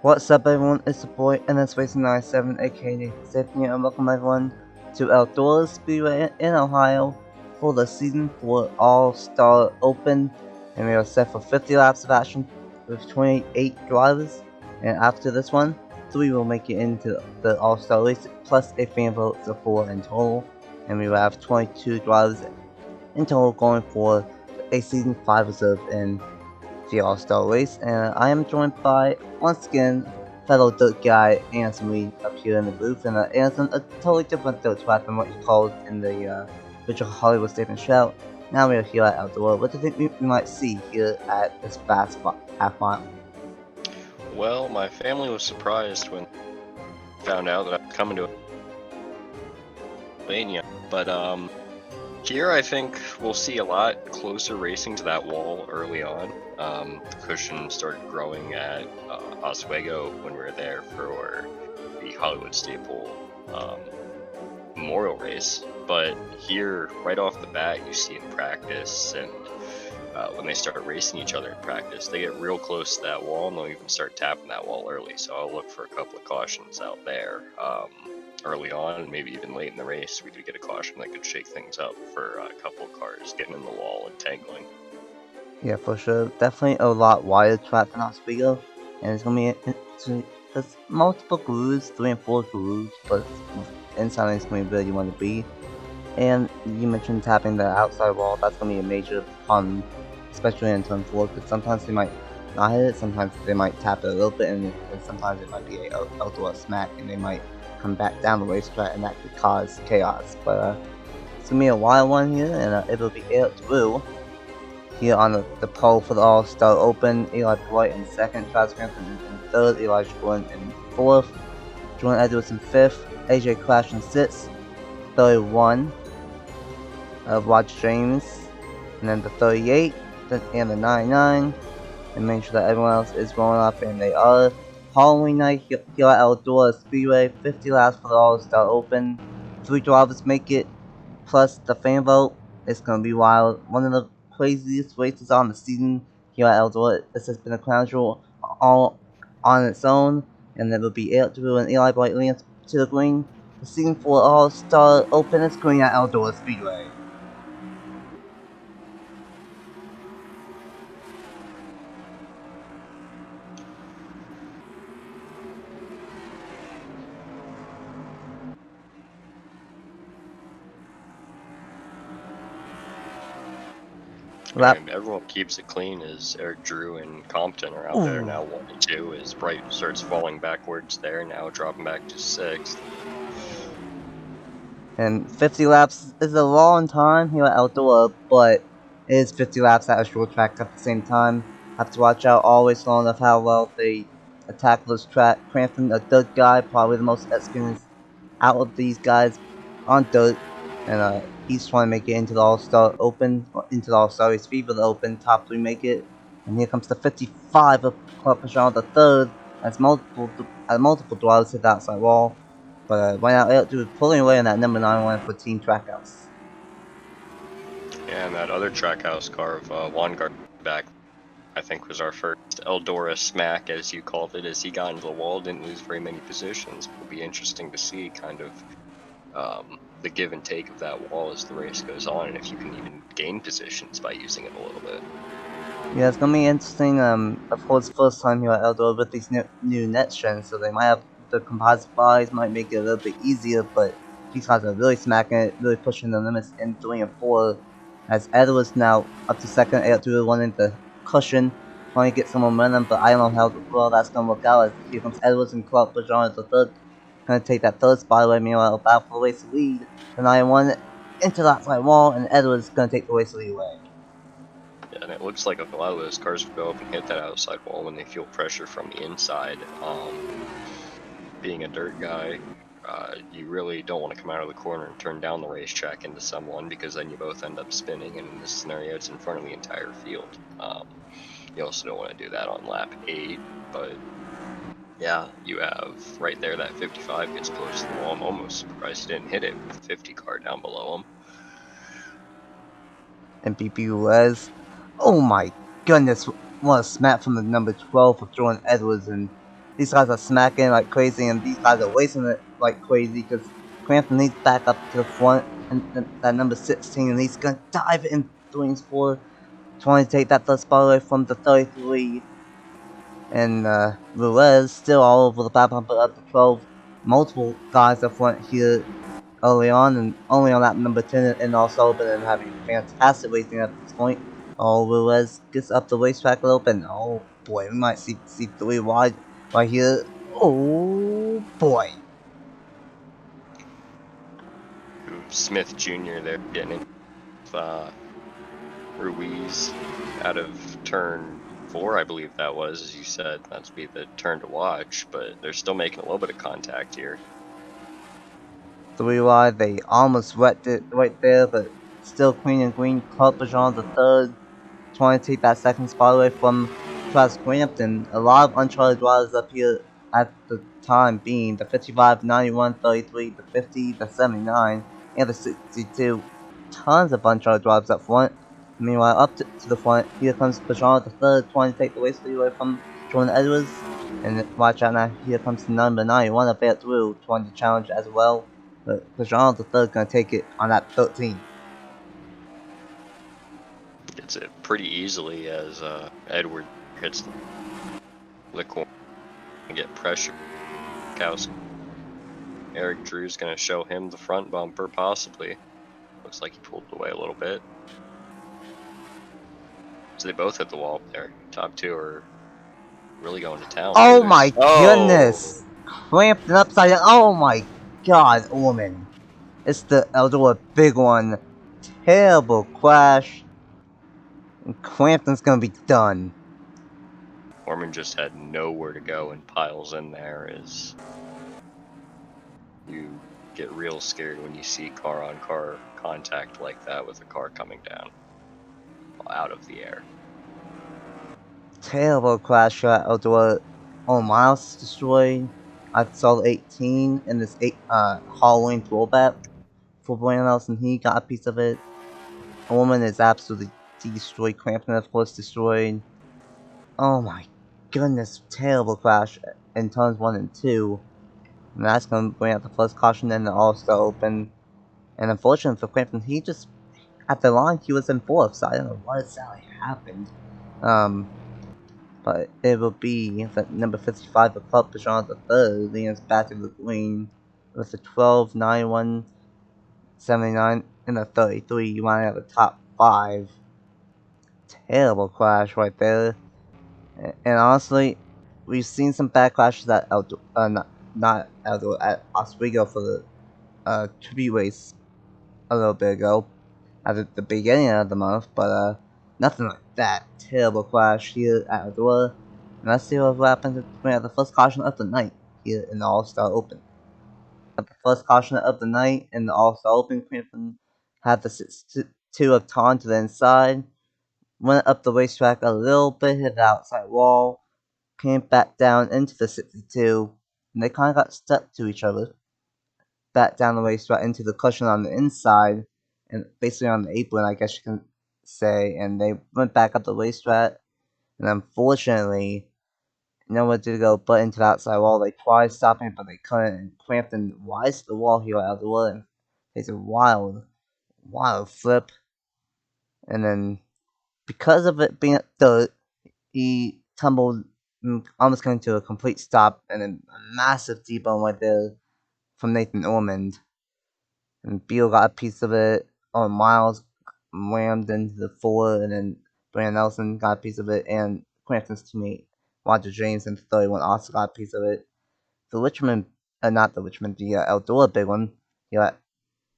What's up everyone, it's the boy NR2003 aka Nathan Stapleton here, and welcome everyone to Eldora Speedway in Ohio for the Season 4 All-Star Open, and we are set for 50 laps of action with 28 drivers, and after this one, 3 will make it into the All-Star race plus a fan vote, so 4 in total, and we will have 22 drivers in total going for a Season 5 reserve in the All-Star race, and I am joined by, once again, fellow dirt guy Anderson Reed up here in the booth, and Anderson, a totally different dirt track than what you called in the original Hollywood Statement Shout. Now we are here at Eldora. What do you think we might see here at this fast half mile? Well, my family was surprised when they found out that I was coming to Pennsylvania, but here I think we'll see a lot closer racing to that wall early on. The cushion started growing at Oswego when we were there for the Hollywood Staple Memorial Race, but here, right off the bat, you see in practice and when they start racing each other in practice, they get real close to that wall and they'll even start tapping that wall early. So I'll look for a couple of cautions out there early on, and maybe even late in the race we could get a caution that could shake things up for a couple of cars getting in the wall and tangling. Yeah, for sure. Definitely a lot wider track than Oswego, and it's gonna be there's multiple grooves, 3 and 4 grooves, but inside it's gonna be where you want to be. And you mentioned tapping the outside wall. That's going to be a major problem, especially in turn 4, because sometimes they might not hit it, sometimes they might tap it a little bit, and sometimes it might be a Eldora smack, and they might come back down the racetrack, and that could cause chaos. But it's going to be a wild one here, and it will be aired through here on the pole for the All-Star Open. Eli Dwight in 2nd, Travis Grantham in 3rd, Elijah Gordon in 4th, Jordan Edwards in 5th, AJ Crash in 6th, 31 of Roger James, and then the 38 and the 99, and make sure that everyone else is rolling up, and they are. Halloween night here at Eldora Speedway, 50 laps for the All-Star Open, 3 drivers make it, plus the fan vote. It's gonna be wild. One of the craziest races on the season here at Eldora. This has been a crown jewel all on its own, and it will be aired through an Eli Bright Lance to the green. The Season 4 All-Star Open is going at Eldora Speedway. And everyone keeps it clean as Eric Drew and Compton are out there now 1 and 2 as Bright starts falling backwards there, now dropping back to 6th. And 50 laps is a long time here at Eldora, but it is 50 laps at a short track at the same time. Have to watch out always long of how well they attack this track. Crampton, a dirt guy, probably the most experienced out of these guys on dirt, and he's trying to make it into the All-Star Open, into the All-Star Race for the Open. Top 3 make it, and here comes the 55 of Clark Pastrana the third, as multiple drivers hit the outside wall. But right now, Eric pulling away on that number 91 for Team Trackhouse. Yeah, and that other Trackhouse car of Wangard back, I think, was our first Eldora smack, as you called it, as he got into the wall, didn't lose very many positions. It'll be interesting to see kind of the give and take of that wall as the race goes on, and if you can even gain positions by using it a little bit. Yeah, it's gonna be interesting. Of course, first time here at Eldora with these new net strengths, so they might have the composite bodies, might make it a little bit easier, but these guys are really smacking it, really pushing the limits in 3 and 4. As Edwards now up to 2nd, Eric Drew running the cushion, trying to get some momentum, but I don't know how well that's gonna work out. As here comes Edwards and Clark Pastrana the third, gonna take that 3rd spot away. Meanwhile, battle for the race lead. The 91 into that side wall, and Edwards gonna take the race lead away. Yeah, and it looks like a lot of those cars will go up and hit that outside wall when they feel pressure from the inside. Being a dirt guy, you really don't want to come out of the corner and turn down the racetrack into someone, because then you both end up spinning, and in this scenario it's in front of the entire field. You also don't want to do that on lap 8, but yeah, you have right there that 55 gets close to the wall. I'm almost surprised he didn't hit it with the 50 car down below him. And BP was, oh my goodness, what a smack from the number 12 of Jordan Edwards, and these guys are smacking like crazy, and these guys are wasting it like crazy because Crampton needs back up to the front, and that number 16, and he's gonna dive in doings for trying to take that first spot away from the 33. And Ruiz still all over the back bumper up to 12. Multiple guys up front here early on, and only on that number 10 and also open and having fantastic racing at this point. Oh, Ruiz gets up the racetrack a little bit. Oh boy, we might see 3 wide right here. Oh boy. Smith Jr. there getting in with Ruiz out of turn 4, I believe that was, as you said. That'd be the turn to watch, but they're still making a little bit of contact here. 3 wide, they almost wrecked it right there, but still Queen and Green caught Bajan the third, trying to take that second spot away from Travis Crampton. A lot of uncharted drivers up here at the time being the 55, 91, 33, the 50, the 79, and the 62. Tons of uncharted drivers up front. Meanwhile, up to the front, here comes Bajan the third, trying to take the race lead away from Jordan Edwards. And watch out now, here comes the number 91 of Bear Through, trying to challenge as well. But Bajan the third gonna take it on that 13. Gets it pretty easily as Edward hits the corner and get pressure. Eric Drew's going to show him the front bumper, possibly. Looks like he pulled away a little bit. So they both hit the wall there. Top two are really going to town. Oh my goodness! Crampton upside down. Oh my god, Orman. It's the Eldora big one. Terrible crash. And Crampton's gonna be done. Orman just had nowhere to go and piles in there as you get real scared when you see car-on-car contact like that with a car coming down out of the air. Terrible crash at Eldora. Oh, Miles destroyed. I saw 18 in this Halloween throwback for Brian Nelson. He got a piece of it. Orman is absolutely destroyed. Crampton, of course, destroyed. Oh my goodness, terrible crash in turns 1 and 2. And that's going to bring out the first caution in the All-Star Open. And unfortunately for Crampton, he just, at the line, he was in 4th, so I don't know what exactly happened. But it will be that number 55 of Club Bajan the third leads back to the green with the 12, 91, 79, and the 33. You might have the top 5. Terrible crash right there. And honestly, we've seen some bad crashes at not Eldor, at Oswego for the tribute race a little bit ago, at the beginning of the month, but nothing like that. Terrible crash here at Eldora. And let's see what happens if we have the first caution of the night here in the All-Star Open. At the first caution of the night in the All-Star Open, Crampton had the 6-2 of Taun to the inside, went up the racetrack a little bit, hit the outside wall, came back down into the 62, and they kind of got stuck to each other. Back down the racetrack into the cushion on the inside, and basically on the apron, I guess you can say, and they went back up the racetrack, and unfortunately, nowhere to go but into the outside wall. They tried stopping, but they couldn't, and Crampton rides the wall here out of the wood, and takes a wild flip, and then, because of it being dirt, he tumbled, almost coming to a complete stop, and then a massive debone right there from Nathan Ormond. And Beal got a piece of it, or Miles rammed into the 4, and then Brandon Nelson got a piece of it, and Crampton's teammate Roger James in the 31 also got a piece of it. The Richmond, not the Richmond, the Eldora big one, he got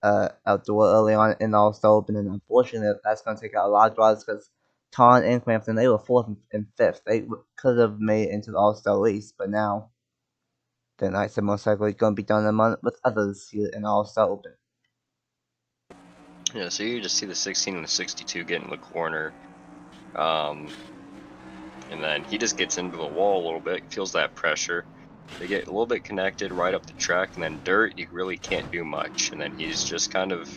Eldora early on in the All-Star Open, and unfortunately that's going to take out a lot of drivers because Taun and Crampton, they were 4th and 5th. They could have made it into the All-Star race, but now the Knights are most likely going to be done among with others here in the All-Star Open. Yeah, so you just see the 16 and the 62 get in the corner. And then he just gets into the wall a little bit, feels that pressure. They get a little bit connected right up the track, and then dirt, you really can't do much. And then he's just kind of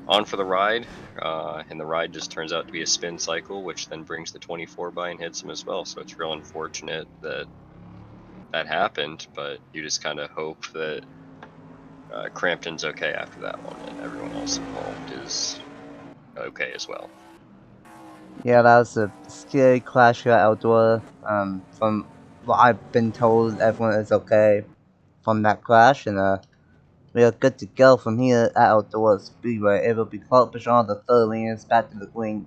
on for the ride, and the ride just turns out to be a spin cycle, which then brings the 24 by and hits him as well. So it's real unfortunate that that happened, but you just kind of hope that Crampton's okay after that one, and everyone else involved is okay as well. Yeah, that was a scary crash here at Eldora. From what I've been told, everyone is okay from that crash, and we are good to go from here at Eldora Speedway. It will be Clark Bijan, the third leaders, back to the green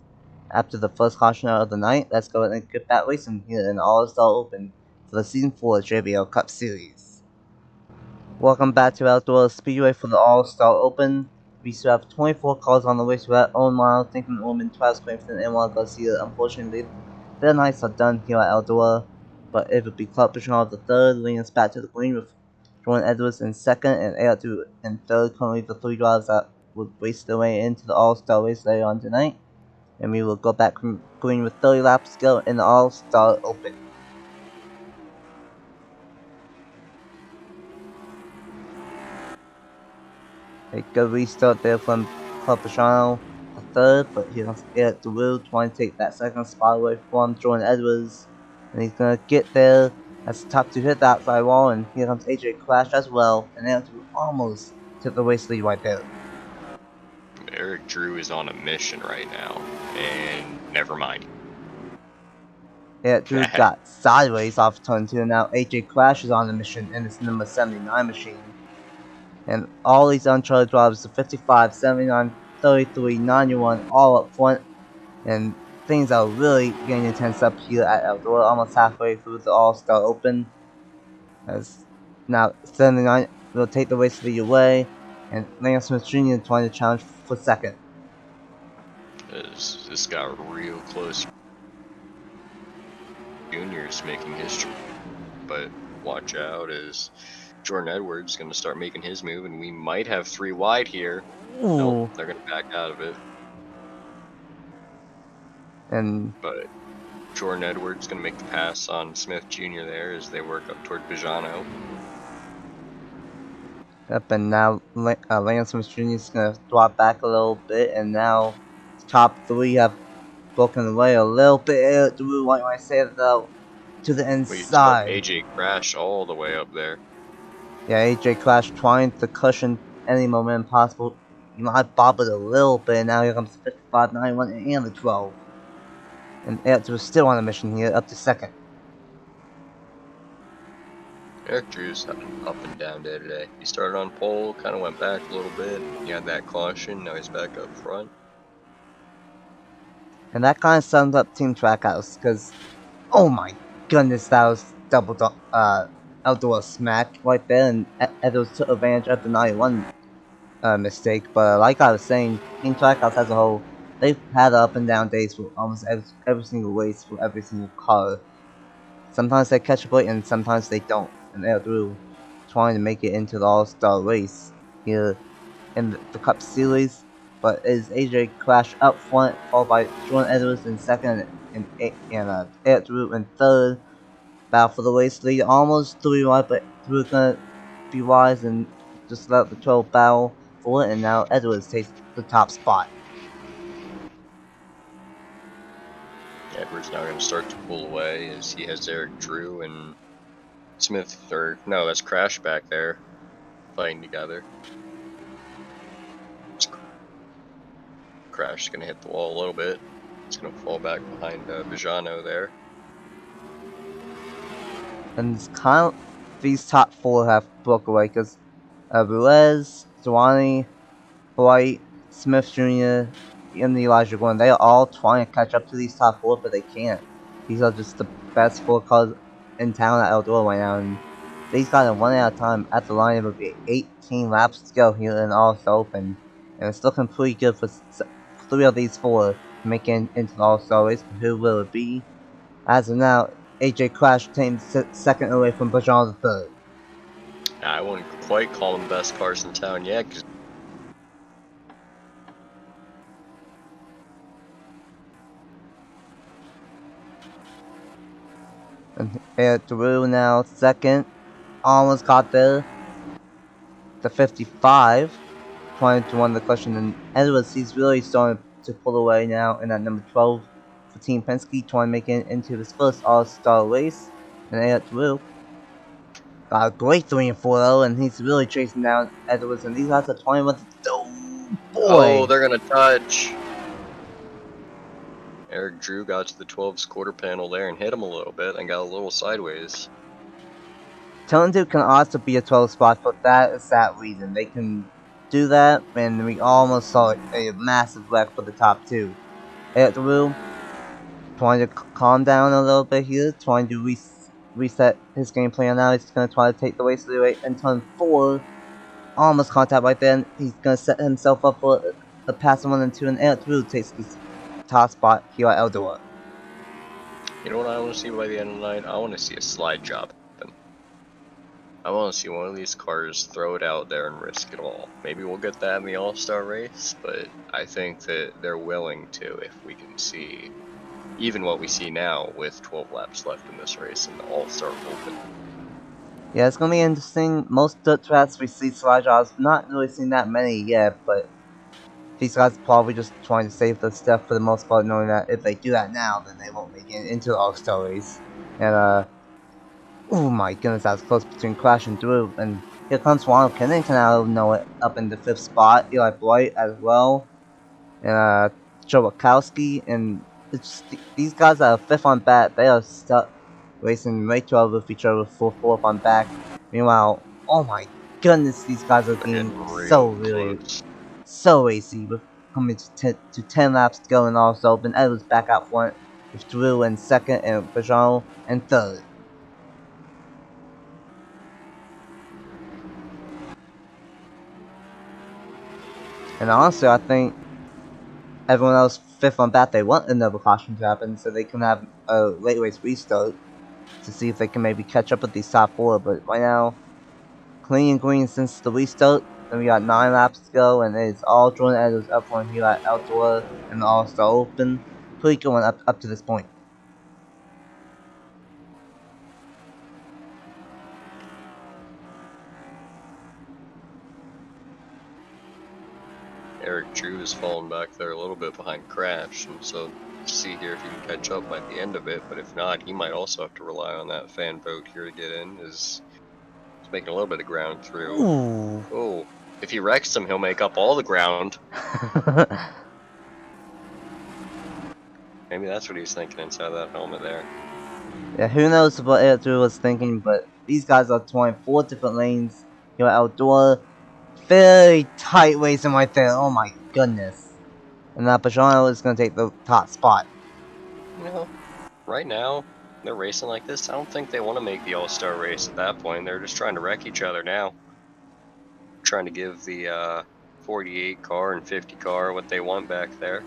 after the first caution of the night. Let's go and get that racing here in the All-Star Open for the Season 4 JBL Cup Series. Welcome back to Eldora Speedway for the All-Star Open. We still have 24 cars on the race to that own mile, thinking woman Travis Crampton and Juan Garcia. Unfortunately, their nights are done here at Eldora, but it will be Clark Bijan the third, leading us back to the green with Jordan Edwards in second and A2 in third. Currently the three drivers that will race their way into the All-Star race later on tonight. And we will go back from green with 30 laps to go in the All-Star Open. A good restart there from Carpachano, a third, but he has to get the wheel, trying to take that second spot away from Jordan Edwards. And he's going to get there as the top two hit the outside wall, and here comes AJ Crash as well, and A2 almost took the race lead right there. Eric Drew is on a mission right now, and never mind. Drew got sideways off turn 2, and now AJ Crash is on the mission in his number 79 machine. And all these uncharted drivers, the 55, 79, 33, 91, all up front. And things are really getting intense up here at Eldora, almost halfway through the All-Star Open. As now 79 will take the race lead away, and Lance Smith Jr. trying to challenge for second. This got real close. Junior's making history, but watch out as Jordan Edwards going to start making his move, and we might have three wide here. Ooh. Nope, they're going to back out of it. But Jordan Edwards going to make the pass on Smith Jr. there as they work up toward Bijano. Yep, and now Lance Smith Jr. is going to drop back a little bit, and now top three have broken away a little bit. Like I said, though, to the inside. AJ Crash all the way up there. Yeah, AJ Crash trying to cushion any momentum possible. You might bob it a little bit, and now here comes the 55, 91, and the 12. And Eric Drew's still on a mission here, up to second. Eric Drew's up and down day today. He started on pole, kind of went back a little bit. He had that caution, now he's back up front. And that kind of sums up Team Trackhouse, because, oh my goodness, that was double Eldora smack right there, and Edwards took advantage of the 91 mistake. But like I was saying, Team Trackhouse as a whole, they've had up and down days for almost every single race for every single car. Sometimes they catch a break and sometimes they don't. And they're through trying to make it into the All-Star race here in the Cup Series. But it is AJ Crash up front, followed by Jordan Edwards in second, and Eric Drew in third. Battle for the race lead, almost three wide, but Drew's gonna be wise and just let the 12 battle for it, and now Edwards takes the top spot. Edwards now going to start to pull away as he has Eric Drew and Smith third. No, that's Crash back there playing together. Crash is going to hit the wall a little bit. It's going to fall back behind Bijano there. And it's kind of these top four have broke away because Ruiz, Zawani, Bright, Smith Jr., and Elijah Gordon, they are all trying to catch up to these top four, but they can't. These are just the best four cars in town at Eldora right now, and these guys are running out of time at the line. It will be 18 laps to go here in All-Star Open, and it's looking pretty good for three of these four making into the All-Star race. But who will it be? As of now, AJ Crash taking second away from Bajan the third. I wouldn't quite call them the best cars in town yet, because and Eric Drew now second, almost got there. The 55, trying to win the question, and Edwards, he's really starting to pull away now in that number 12 for Team Penske, trying to make it into his first All-Star race. And Eric Drew got a great 3 and 4 though, and he's really chasing down Edwards, and these guys are 21. Oh Oh, boy! they're gonna touch. Eric Drew got to the 12's quarter panel there and hit him a little bit and got a little sideways. 2 can also be a 12 spot, but that is that reason. They can do that, and we almost saw a massive wreck for the top 2. Drew trying to calm down a little bit here, trying to reset his game plan now. He's going to try to take the race lead in turn 4. Almost contact right then. He's going to set himself up for a pass 1 and 2, and Eric Drew takes the top spot here at Eldora. You know what I want to see by the end of the night? I want to see a slide job happen. I want to see one of these cars throw it out there and risk it all. Maybe we'll get that in the All-Star race, but I think that they're willing to if we can see even what we see now with 12 laps left in this race and the All-Star Open. Yeah, it's going to be interesting. Most dirt tracks we see slide jobs. Not really seen that many yet, but these guys are probably just trying to save the stuff for the most part, knowing that if they do that now, then they won't make it into the All-Star race. And, oh my goodness, that was close between Crash and Drew. And here comes Ronald Kennington out of nowhere up in the 5th spot. Eli Blight as well. And, Joe Wachowski. And it's these guys are 5th on back. They are stuck racing right 12 with each other for 4th on back. Meanwhile, oh my goodness, these guys are getting so really close. so racy with coming to 10 laps to go and also open. Edwards back out front with Drew in 2nd and Bajano in 3rd. And honestly, I think everyone else 5th on back, they want another caution to happen so they can have a late race restart to see if they can maybe catch up with these top 4. But right now, clean and green since the restart. And we got 9 laps to go, and it's all Jordan Edwards up front here at Eldora and the All-Star Open. Pretty good one up to this point. Eric Drew is falling back there a little bit behind Crash, and so see here if he can catch up by the end of it, but if not, he might also have to rely on that fan vote here to get in, as he's making a little bit of ground through. Ooh. Oh, if he wrecks him, he'll make up all the ground. Maybe that's what he's thinking inside that helmet there. Yeah, who knows what Eric Drew was thinking, but these guys are touring 4 different lanes here at Eldora. Very tight racing right there, oh my goodness. And now Pajano is going to take the top spot. You know, right now, they're racing like this. I don't think they want to make the All-Star race at that point. They're just trying to wreck each other now. Trying to give the 48 car and 50 car what they want back there.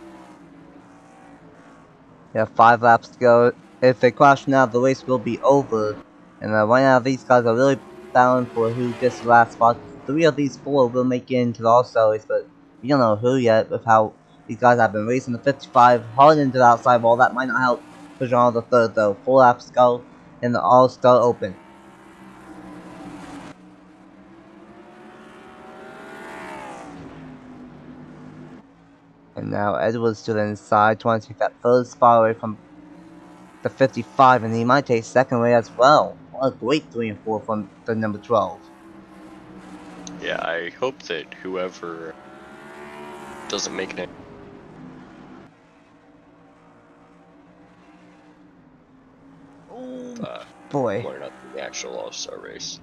Yeah, 5 laps to go. If they crash now, the race will be over. And right now, these guys are really battling for who gets the last spot. 3 of these 4 will make it into the All-Star race, but we don't know who yet with how these guys have been racing the 55 hard into the outside wall. That might not help Pajano the 3rd though. 4 laps to go in the All-Star Open. And now Edwards to the inside, trying to take that 3rd spot away from the 55, and he might take 2nd away as well. What a great 3 and 4 from the number 12. Yeah, I hope that whoever doesn't make it. Boy. More not the actual All-Star race.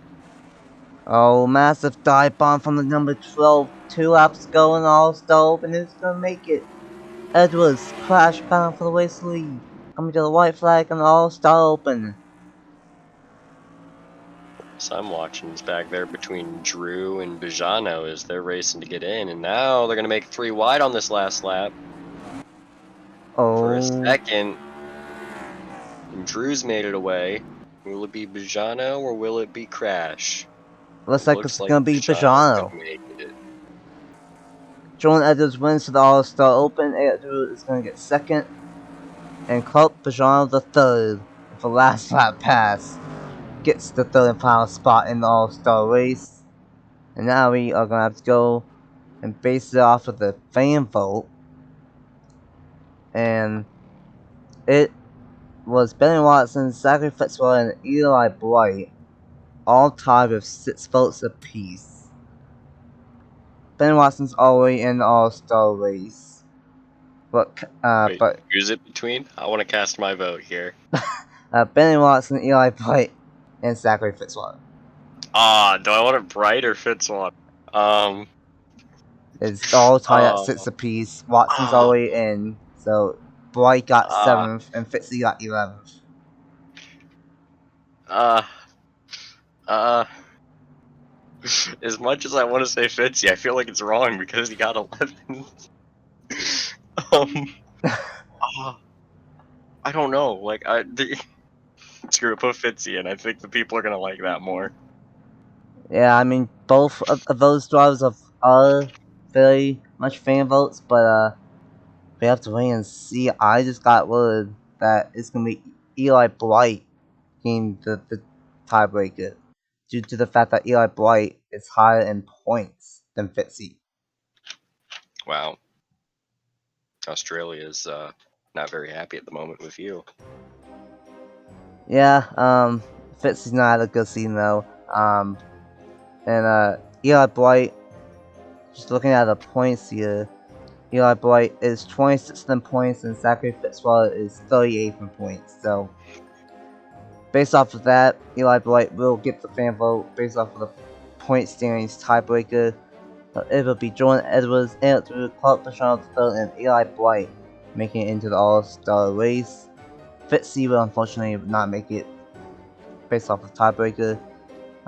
Oh, massive dive bomb from the number 12. 2 laps to go in the All-Star Open. Who's gonna make it? Edwards, crash bound for the race lead. Coming to the white flag in the All-Star Open. So I'm watching this back there between Drew and Bijano as they're racing to get in, and now they're going to make 3 wide on this last lap. Oh. For a second. And Drew's made it away. Will it be Bijano or will it be Crash? Looks like it's gonna be Bijano. Make it. Jordan Edwards wins to the All-Star Open. Edwards is gonna get 2nd. And Colt Bijano the 3rd with a last lap pass. Gets the 3rd and final spot in the All-Star race. And now we are gonna have to go and base it off of the fan vote. And it was Ben Watson, Zachary Fitzgerald, and Eli Blight all tied with 6 votes apiece. Ben Watson's already in the All-Star race. Wait, who's it between? I want to cast my vote here. Ben Watson, Eli Bright, and Zachary Fitzwater. Do I want it Bright or Fitzwater? It's all tied at 6 apiece. Watson's already in, so Bright got 7th and Fitzy got 11th. As much as I want to say Fitzy, I feel like it's wrong because he got 11. I don't know. Like, screw it, put Fitzy in. I think the people are gonna like that more. Yeah, I mean, both of those drivers are very much fan votes, but we have to wait and see. I just got word that it's gonna be Eli Bright being the tiebreaker, due to the fact that Eli Bright is higher in points than Fitzy. Wow. Australia's not very happy at the moment with you. Yeah, Fitzy's not a good season though. And Eli Bright, just looking at the points here, Eli Bright is 26th in points and Zachary Fitzwater is 38th in points. So, based off of that, Eli Bright will get the fan vote based off of the point standings tiebreaker. It will be Jordan Edwards, Eldora, Clark Bashar and Eli Bright making it into the All-Star race. Fitzy will unfortunately not make it based off of tiebreaker.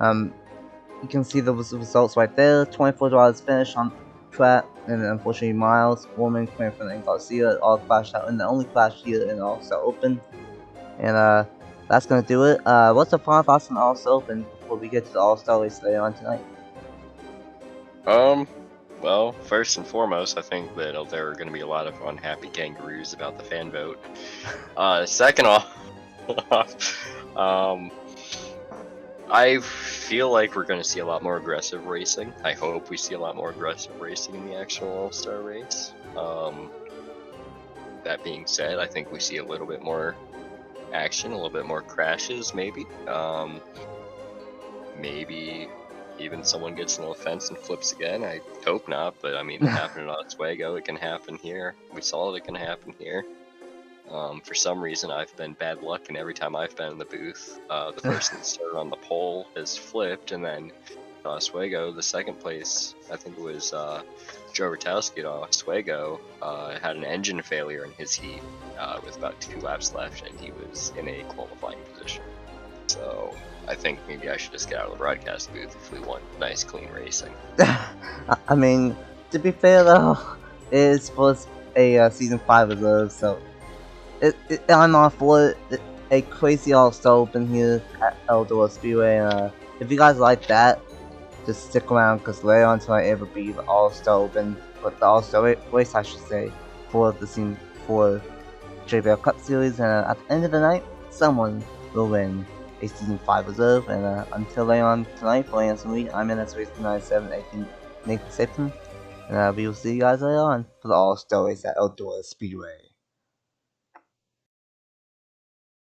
You can see the results right there. 24 drivers finished on track, and unfortunately Miles, Foreman, Cranford, and Garcia all crashed out in the only crash here in the All-Star Open. And that's gonna do it. What's the final thoughts on the All-Star Open before we get to the All-Star race later on tonight? Well, first and foremost, I think that there are going to be a lot of unhappy kangaroos about the fan vote. Second off, I feel like we're going to see a lot more aggressive racing. I hope we see a lot more aggressive racing in the actual All-Star race. That being said, I think we see a little bit more action, a little bit more crashes, maybe. Maybe even someone gets in the fence and flips again. I hope not, but I mean, it happened in Oswego. It can happen here. We saw it can happen here. For some reason, I've been bad luck, and every time I've been in the booth, the person that started on the pole has flipped, and then Oswego, the second place, I think it was Joe Rotowski at Oswego, had an engine failure in his heat with about 2 laps left, and he was in a qualifying position. So I think maybe I should just get out of the broadcast booth if we want nice, clean racing. I mean, to be fair though, it is supposed a season 5 reserve, so I'm all for it. A crazy All-Star Open here at Eldora Speedway. And if you guys like that, just stick around because later on tonight it will be the All-Star Open, but the All-Star race, I should say, for the season for JBL Cup Series. And at the end of the night, someone will win a season 5 reserve. And until later on tonight, for Anson Lee, I'm NR2003 Nathan Stapleton, and we will see you guys later on for the All-Star race at Eldora Speedway.